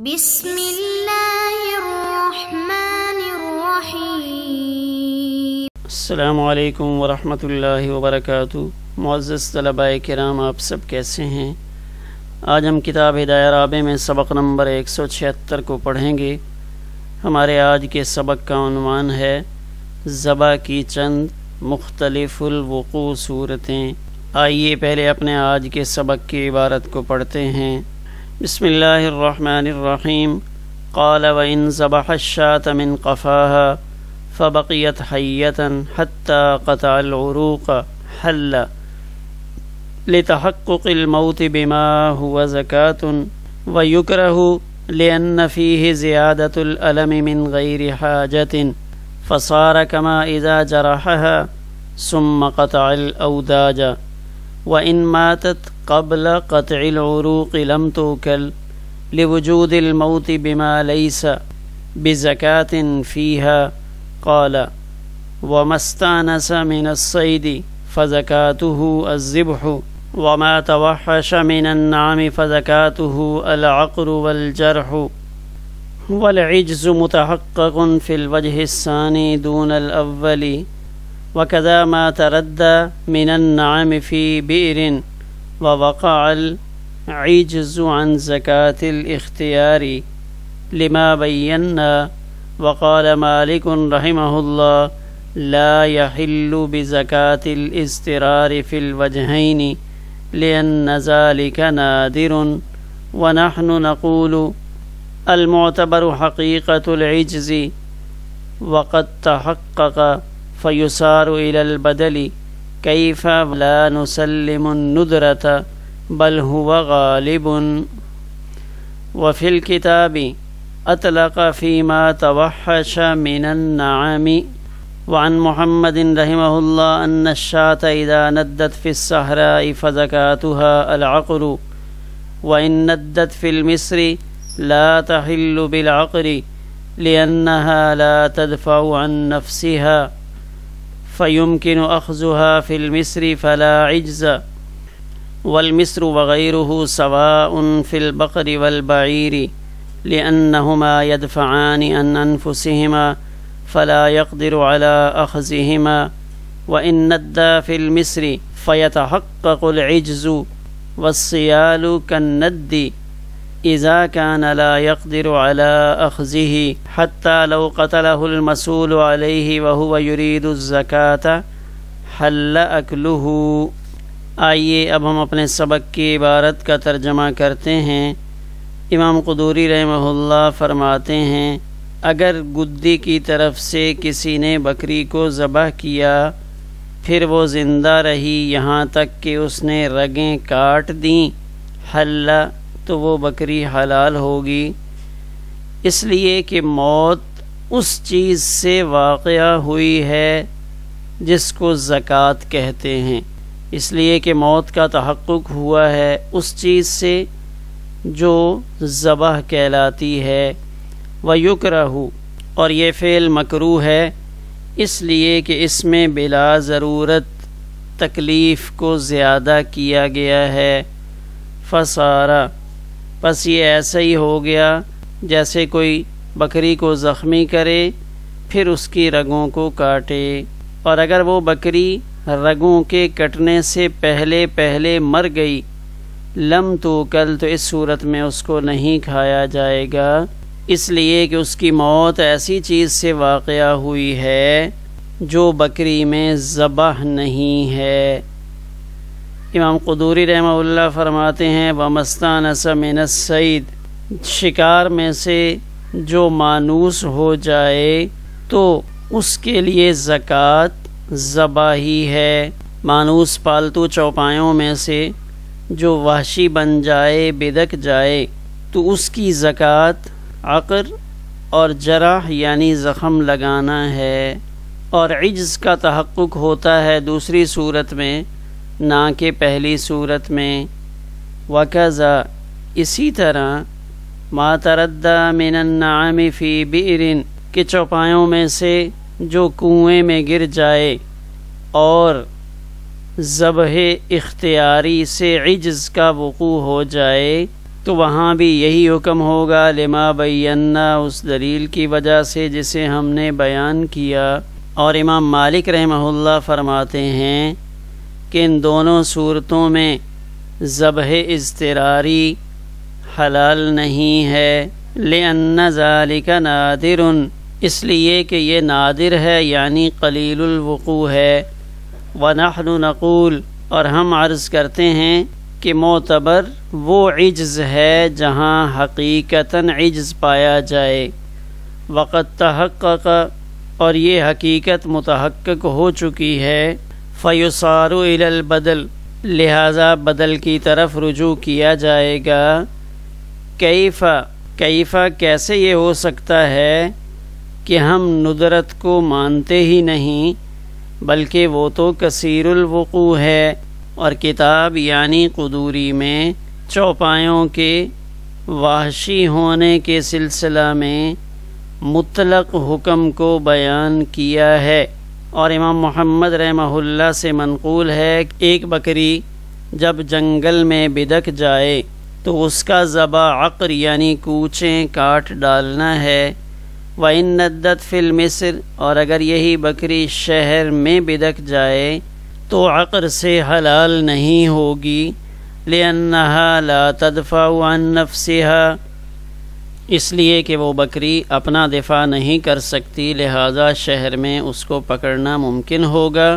بسم اللہ الرحمن الرحیم۔ السلام علیکم ورحمۃ اللہ وبرکاتہ۔ معزز طلباء کرام، آپ سب کیسے ہیں؟ آج ہم کتاب ہدایہ رابع میں سبق نمبر 176 کو پڑھیں گے۔ ہمارے آج کے سبق کا عنوان ہے ذبح کی چند مختلف الوقوع صورتیں۔ آئیے پہلے اپنے آج کے سبق کی عبارت کو پڑھتے ہیں۔ بسم اللہ الرحمن الرحیم۔ قال وإن ذبح الشاة من قفاها فبقيت حية حتى قطع العروق حل لتحقق الموت بما هو زكاة ويكره لأن فيه زيادة الألم من غير حاجة فصار كما إذا جرحها ثم قطع الأوداج وإن ماتت قبل قطع العروق لم توكل لوجود الموت بما ليس بزكاة فيها قال وما استأنس من الصيد فزكاته الذبح وما توحش من النعم فزكاته العقر والجرح والعجز متحقق في الوجه الثاني دون الأول وكذا ما تردى من النعم في بئر ووقع العجز عن زكاة الاختيار لما بينا وقال مالك رحمه الله لا يحل بزكاة الاضطرار في الوجهين لأن ذلك نادر ونحن نقول المعتبر حقيقة العجز وقد تحقق فيسار إلى البدل كيف لا نسلم الندرة بل هو غالب وفي الكتاب أطلق فيما توحش من النعم وعن محمد رحمه الله أن الشاة إذا ندت في الصحراء فزكاتها العقر وإن ندت في المصر لا تحل بالعقر لأنها لا تدفع عن نفسها فيمكن أخذها في المصر فلا عجز والمصر وغيره سواء في البقر والبعير لأنهما يدفعان عن أنفسهما فلا يقدر على أخذهما وإن ندى في المصر فيتحقق العجز والصيال كالند إذا كان لا يقدر على أخذه حتى لو قتله المسؤول عليه وهو يريد الزكاة حل أكله۔ آئیے اب ہم اپنے سبق کی عبارت کا ترجمہ کرتے ہیں۔ امام قدوری رحمہ اللہ فرماتے ہیں اگر گدی کی طرف سے کسی نے بکری کو ذبح کیا پھر وہ زندہ رہی یہاں تک کہ اس نے رگیں کاٹ دیں حل تو وہ بکری حلال ہوگی، اس لیے کہ موت اس چیز سے واقعہ ہوئی ہے جس کو زکوٰۃ کہتے ہیں، اس لیے کہ موت کا تحقق ہوا ہے اس چیز سے جو ذبح کہلاتی ہے۔ وَيُكْرَهُ اور یہ فعل مکروہ ہے اس لیے کہ اس میں بلا ضرورت تکلیف کو زیادہ کیا گیا ہے۔ فسارا پس یہ ایسا ہی ہو گیا جیسے کوئی بکری کو زخمی کرے پھر اس کی رگوں کو کاٹے، اور اگر وہ بکری رگوں کے کٹنے سے پہلے مر گئی لم توکل تو اس صورت میں اس کو نہیں کھایا جائے گا، اس لیے کہ اس کی موت ایسی چیز سے واقعہ ہوئی ہے جو بکری میں ذبح نہیں ہے۔ امام قدوری رحمہ اللہ فرماتے ہیں وَمَسْتَانَسَ مِنَ الصَّيْدِ شکار میں سے جو مانوس ہو جائے تو اس کے لیے زکوٰۃ ذبح ہی ہے۔ مانوس پالتو چوپایوں میں سے جو وحشی بن جائے بدک جائے تو اس کی زکوٰۃ عقر اور جرح یعنی زخم لگانا ہے، اور عجز کا تحقق ہوتا ہے دوسری صورت میں نہ کہ پہلی صورت میں۔ وَكَذَا اسی طرح ما تردى من النعم فی بئر کہ چوپایوں میں سے جو کنویں میں گر جائے اور ذبح اختیاری سے عجز کا وقوع ہو جائے تو وہاں بھی یہی حکم ہوگا لما بینا، اس دلیل کی وجہ سے جسے ہم نے بیان کیا۔ اور امام مالک رحمہ اللہ فرماتے ہیں کہ ان دونوں صورتوں میں ذبح اضطراری حلال نہیں ہے، لأن ذالک نادر، اس لیے کہ یہ نادر ہے یعنی قلیل الوقوع ہے۔ ونحن نقول، اور ہم عرض کرتے ہیں کہ معتبر وہ عجز ہے جہاں حقیقتاً عجز پایا جائے۔ وقد تحقق، اور یہ حقیقت متحقق ہو چکی ہے۔ فیصار الی البدل، لہذا بدل کی طرف رجوع کیا جائے گا۔ کیف کیسے یہ ہو سکتا ہے کہ ہم ندرت کو مانتے ہی نہیں، بلکہ وہ تو کثیر الوقوع ہے۔ اور کتاب یعنی قدوری میں چوپایوں کے وحشی ہونے کے سلسلہ میں مطلق حکم کو بیان کیا ہے۔ اور امام محمد رحمہ اللہ سے منقول ہے کہ ایک بکری جب جنگل میں بدک جائے تو اس کا ذبح عقر یعنی کوچیں کاٹ ڈالنا ہے۔ وَإِن نَدَّتْ فِي الْمِصْرِ، اور اگر یہی بکری شہر میں بدک جائے تو عقر سے حلال نہیں ہوگی، لِأَنَّهَا لَا تَدْفَعُ عَن نَفْسِهَا، اس لیے کہ وہ بکری اپنا دفاع نہیں کر سکتی، لہذا شہر میں اس کو پکڑنا ممکن ہوگا۔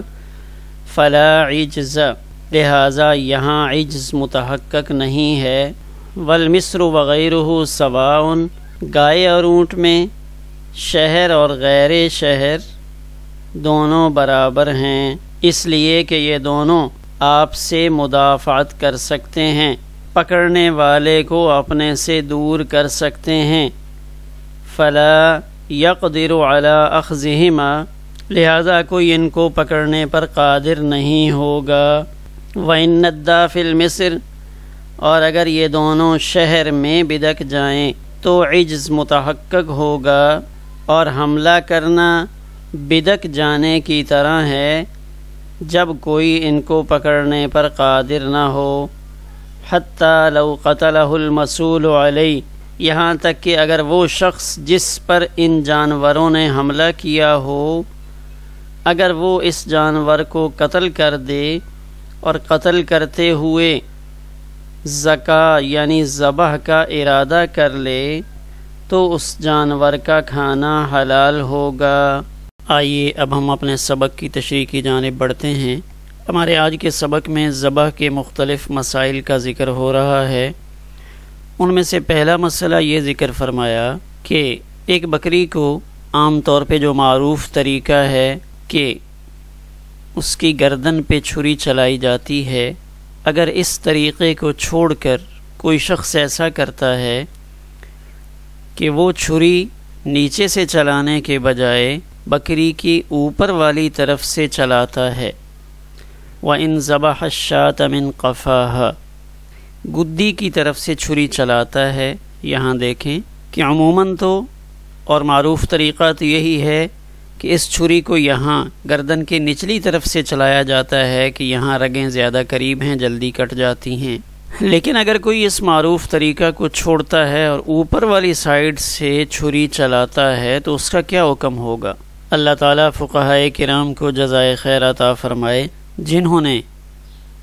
فلا عجز، لہذا یہاں عجز متحقق نہیں ہے۔ والمصر وغیرہ سواء، گائے اور اونٹ میں شہر اور غیر شہر دونوں برابر ہیں، اس لیے کہ یہ دونوں آپ سے مدافعت کر سکتے ہیں، پکڑنے والے کو اپنے سے دور کر سکتے ہیں۔ فلا یقدر علی اخذہما، لہذا کوئی ان کو پکڑنے پر قادر نہیں ہوگا۔ وَإِن نَدَّا فِي الْمِصْرِ، اور اگر یہ دونوں شہر میں بدک جائیں تو عجز متحقق ہوگا، اور حملہ کرنا بدک جانے کی طرح ہے جب کوئی ان کو پکڑنے پر قادر نہ ہو۔ حتیٰ لو قتلہ المسول علیہ، یہاں تک کہ اگر وہ شخص جس پر ان جانوروں نے حملہ کیا ہو، اگر وہ اس جانور کو قتل کر دے اور قتل کرتے ہوئے ذکا یعنی ذبح کا ارادہ کر لے تو اس جانور کا کھانا حلال ہوگا۔ آئیے اب ہم اپنے سبق کی تشریح کی جانب بڑھتے ہیں۔ ہمارے آج کے سبق میں ذبح کے مختلف مسائل کا ذکر ہو رہا ہے۔ ان میں سے پہلا مسئلہ یہ ذکر فرمایا کہ ایک بکری کو عام طور پہ جو معروف طریقہ ہے کہ اس کی گردن پہ چھری چلائی جاتی ہے، اگر اس طریقے کو چھوڑ کر کوئی شخص ایسا کرتا ہے کہ وہ چھری نیچے سے چلانے کے بجائے بکری کی اوپر والی طرف سے چلاتا ہے، وَإِن ذَبَحَ الشَّاةَ مِن قَفَاهَا، گدی کی طرف سے چھری چلاتا ہے۔ یہاں دیکھیں کہ عموماً تو اور معروف طریقہ تو یہی ہے کہ اس چھری کو یہاں گردن کے نچلی طرف سے چلایا جاتا ہے کہ یہاں رگیں زیادہ قریب ہیں، جلدی کٹ جاتی ہیں۔ لیکن اگر کوئی اس معروف طریقہ کو چھوڑتا ہے اور اوپر والی سائیڈ سے چھری چلاتا ہے تو اس کا کیا حکم ہوگا؟ اللہ تعالیٰ فقہائے کرام کو جزائے خیر عطا فرمائے، جنہوں نے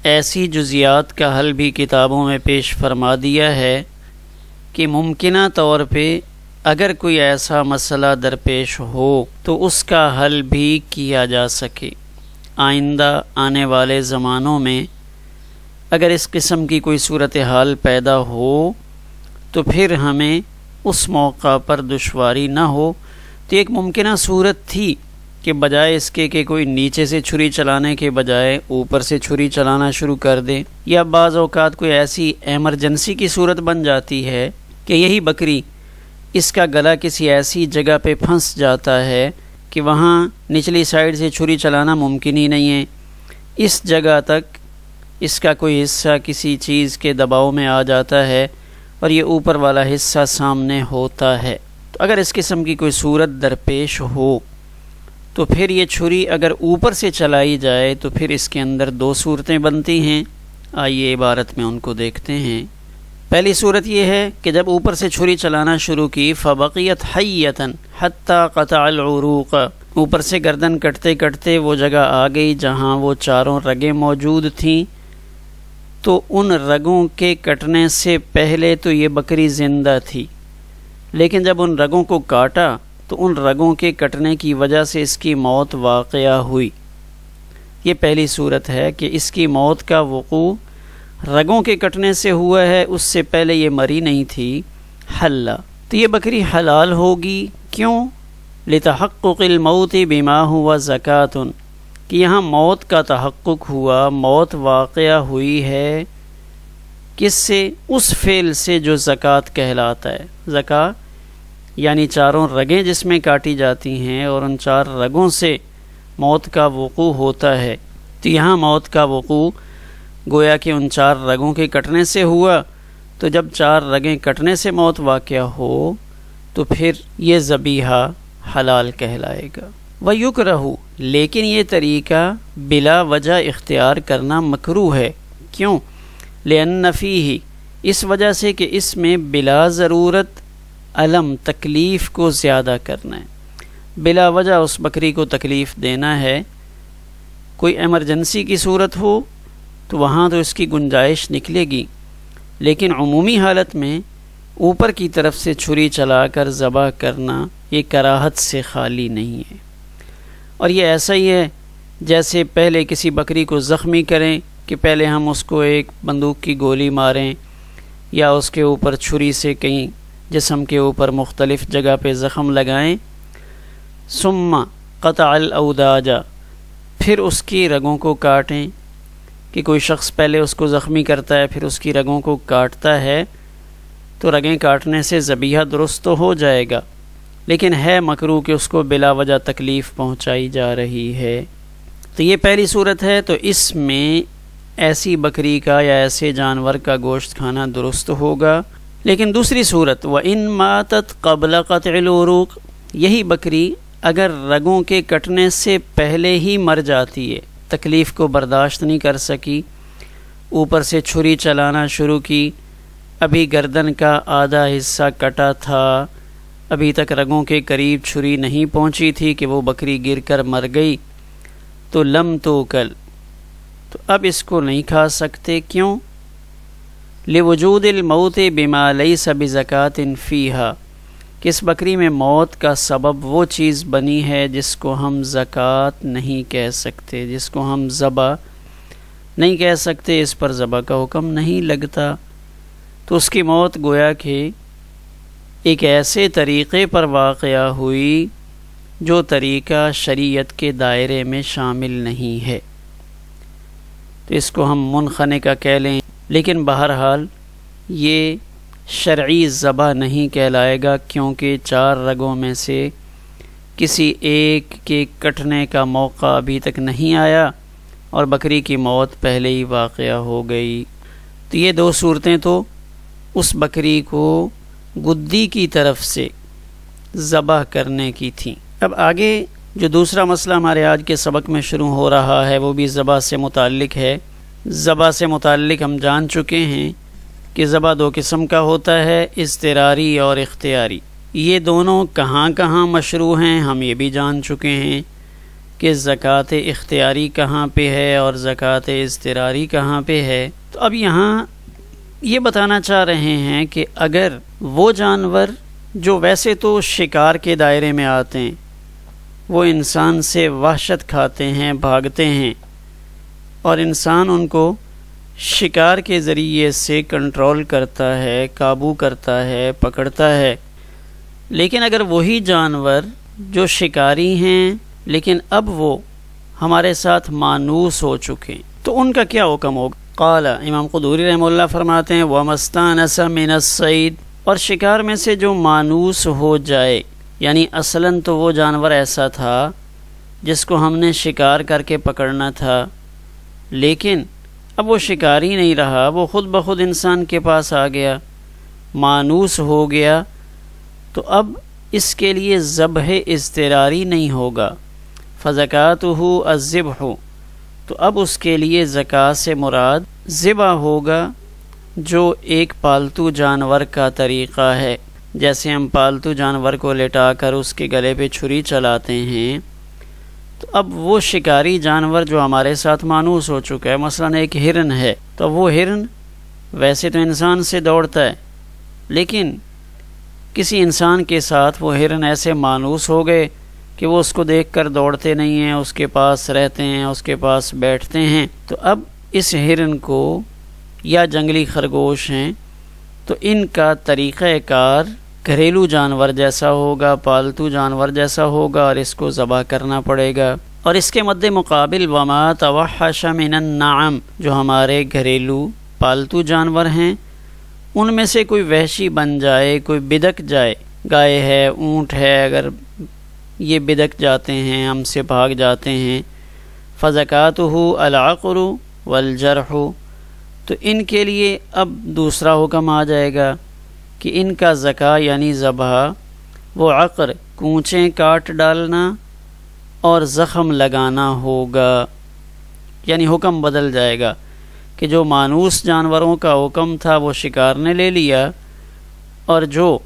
ایسی جزیات کا حل بھی کتابوں میں پیش فرما دیا ہے کہ ممکنہ طور پہ اگر کوئی ایسا مسئلہ درپیش ہو تو اس کا حل بھی کیا جا سکے۔ آئندہ آنے والے زمانوں میں اگر اس قسم کی کوئی صورتحال پیدا ہو تو پھر ہمیں اس موقع پر دشواری نہ ہو۔ تو ایک ممکنہ صورت تھی کہ بجائے اس کے کہ کوئی نیچے سے چھری چلانے کے بجائے اوپر سے چھری چلانا شروع کر دے، یا بعض اوقات کوئی ایسی ایمرجنسی کی صورت بن جاتی ہے کہ یہی بکری اس کا گلا کسی ایسی جگہ پہ پھنس جاتا ہے کہ وہاں نچلی سائیڈ سے چھری چلانا ممکن ہی نہیں ہے، اس جگہ تک اس کا کوئی حصہ کسی چیز کے دباؤ میں آ جاتا ہے اور یہ اوپر والا حصہ سامنے ہوتا ہے۔ تو اگر اس قسم کی کوئی صورت درپیش ہو تو پھر یہ چھری اگر اوپر سے چلائی جائے تو پھر اس کے اندر دو صورتیں بنتی ہیں۔ آئیے عبارت میں ان کو دیکھتے ہیں۔ پہلی صورت یہ ہے کہ جب اوپر سے چھری چلانا شروع کی فبقیت حیۃ حتی قطع العروق، اوپر سے گردن کٹتے کٹتے وہ جگہ آ گئی جہاں وہ چاروں رگیں موجود تھیں، تو ان رگوں کے کٹنے سے پہلے تو یہ بکری زندہ تھی، لیکن جب ان رگوں کو کاٹا تو ان رگوں کے کٹنے کی وجہ سے اس کی موت واقعہ ہوئی۔ یہ پہلی صورت ہے کہ اس کی موت کا وقوع رگوں کے کٹنے سے ہوا ہے، اس سے پہلے یہ مری نہیں تھی۔ حل، تو یہ بکری حلال ہوگی، کیوں؟ لتحقق الموت بما ہوا زکاۃ، کہ یہاں موت کا تحقق ہوا، موت واقعہ ہوئی ہے کس سے؟ اس فعل سے جو زکوٰۃ کہلاتا ہے۔ زکوٰۃ یعنی چاروں رگیں جس میں کاٹی جاتی ہیں اور ان چار رگوں سے موت کا وقوع ہوتا ہے، تو یہاں موت کا وقوع گویا کہ ان چار رگوں کے کٹنے سے ہوا، تو جب چار رگیں کٹنے سے موت واقع ہو تو پھر یہ ذبیحہ حلال کہلائے گا۔ وَيُكْرَهُ، لیکن یہ طریقہ بلا وجہ اختیار کرنا مکروہ ہے، کیوں؟ لِأَنَّ فِيهِ، اس وجہ سے کہ اس میں بلا ضرورت علم تکلیف کو زیادہ کرنا ہے، بلا وجہ اس بکری کو تکلیف دینا ہے۔ کوئی ایمرجنسی کی صورت ہو تو وہاں تو اس کی گنجائش نکلے گی، لیکن عمومی حالت میں اوپر کی طرف سے چھری چلا کر ذبح کرنا یہ کراہت سے خالی نہیں ہے۔ اور یہ ایسا ہی ہے جیسے پہلے کسی بکری کو زخمی کریں کہ پہلے ہم اس کو ایک بندوق کی گولی ماریں یا اس کے اوپر چھری سے کہیں جسم کے اوپر مختلف جگہ پہ زخم لگائیں، ثم قطع الاوداج، پھر اس کی رگوں کو کاٹیں، کہ کوئی شخص پہلے اس کو زخمی کرتا ہے پھر اس کی رگوں کو کاٹتا ہے، تو رگیں کاٹنے سے ذبیحہ درست تو ہو جائے گا، لیکن ہے مکروہ کہ اس کو بلا وجہ تکلیف پہنچائی جا رہی ہے۔ تو یہ پہلی صورت ہے، تو اس میں ایسی بکری کا یا ایسے جانور کا گوشت کھانا درست ہوگا۔ لیکن دوسری صورت وَإِن مَاتَتْ قَبْلَ قَطْعِ الْعُرُوقِ، یہی بکری اگر رگوں کے کٹنے سے پہلے ہی مر جاتی ہے، تکلیف کو برداشت نہیں کر سکی، اوپر سے چھری چلانا شروع کی، ابھی گردن کا آدھا حصہ کٹا تھا، ابھی تک رگوں کے قریب چھری نہیں پہنچی تھی کہ وہ بکری گر کر مر گئی، تو لم توکل، تو اب اس کو نہیں کھا سکتے، کیوں؟ لوجود الموت بما لیس بزکاۃ فیہا، کہ اس بکری میں موت کا سبب وہ چیز بنی ہے جس کو ہم زکوٰۃ نہیں کہہ سکتے، جس کو ہم ذبح نہیں کہہ سکتے، اس پر ذبح کا حکم نہیں لگتا، تو اس کی موت گویا کہ ایک ایسے طریقے پر واقعہ ہوئی جو طریقہ شریعت کے دائرے میں شامل نہیں ہے، تو اس کو ہم منخنقہ کہہ لیں، لیکن بہرحال یہ شرعی ذبح نہیں کہلائے گا، کیونکہ چار رگوں میں سے کسی ایک کے کٹنے کا موقع ابھی تک نہیں آیا اور بکری کی موت پہلے ہی واقعہ ہو گئی۔ تو یہ دو صورتیں تو اس بکری کو گدی کی طرف سے ذبح کرنے کی تھیں۔ اب آگے جو دوسرا مسئلہ ہمارے آج کے سبق میں شروع ہو رہا ہے وہ بھی ذبح سے متعلق ہے۔ ذبح سے متعلق ہم جان چکے ہیں کہ ذبح دو قسم کا ہوتا ہے، اضطراری اور اختیاری۔ یہ دونوں کہاں کہاں مشروع ہیں ہم یہ بھی جان چکے ہیں کہ زکوٰۃ اختیاری کہاں پہ ہے اور زکوٰۃ اضطراری کہاں پہ ہے۔ تو اب یہاں یہ بتانا چاہ رہے ہیں کہ اگر وہ جانور جو ویسے تو شکار کے دائرے میں آتے ہیں، وہ انسان سے وحشت کھاتے ہیں، بھاگتے ہیں، اور انسان ان کو شکار کے ذریعے سے کنٹرول کرتا ہے، قابو کرتا ہے، پکڑتا ہے، لیکن اگر وہی جانور جو شکاری ہیں لیکن اب وہ ہمارے ساتھ مانوس ہو چکے تو ان کا کیا حکم ہوگا؟ قال، امام قدوری رحمہ اللہ فرماتے ہیں وَمَسْتَانَسَ مِنَ الصَّيْدِ، اور شکار میں سے جو مانوس ہو جائے، یعنی اصلاً تو وہ جانور ایسا تھا جس کو ہم نے شکار کر کے پکڑنا تھا، لیکن اب وہ شکاری نہیں رہا، وہ خود بخود انسان کے پاس آ گیا، مانوس ہو گیا، تو اب اس کے لیے ذبح اضطراری نہیں ہوگا، فَزَكَاتُهُ الذِّبْحُ، تو اب اس کے لیے زکوٰۃ سے مراد ذبح ہوگا، جو ایک پالتو جانور کا طریقہ ہے، جیسے ہم پالتو جانور کو لٹا کر اس کے گلے پہ چھری چلاتے ہیں، تو اب وہ شکاری جانور جو ہمارے ساتھ مانوس ہو چکا ہے، مثلا ایک ہرن ہے، تو وہ ہرن ویسے تو انسان سے دوڑتا ہے، لیکن کسی انسان کے ساتھ وہ ہرن ایسے مانوس ہو گئے کہ وہ اس کو دیکھ کر دوڑتے نہیں ہیں، اس کے پاس رہتے ہیں، اس کے پاس بیٹھتے ہیں۔ تو اب اس ہرن کو یا جنگلی خرگوش ہیں تو ان کا طریقہ کار گھریلو جانور جیسا ہوگا، پالتو جانور جیسا ہوگا، اور اس کو ذبح کرنا پڑے گا۔ اور اس کے مد مقابل وما توحش من النعم، جو ہمارے گھریلو پالتو جانور ہیں، ان میں سے کوئی وحشی بن جائے، کوئی بدک جائے، گائے ہے، اونٹ ہے، اگر یہ بدک جاتے ہیں، ہم سے بھاگ جاتے ہیں، فزکاتہ العقر والجرح، تو ان کے لیے اب دوسرا حکم آ جائے گا کہ ان کا زکا یعنی ذبح وہ عقر کونچیں کاٹ ڈالنا اور زخم لگانا ہوگا، یعنی حکم بدل جائے گا کہ جو مانوس جانوروں کا حکم تھا وہ شکار نے لے لیا، اور جو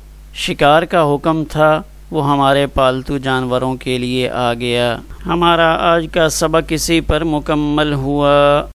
شکار کا حکم تھا وہ ہمارے پالتو جانوروں کے لیے آ گیا۔ ہمارا آج کا سبق اسی پر مکمل ہوا۔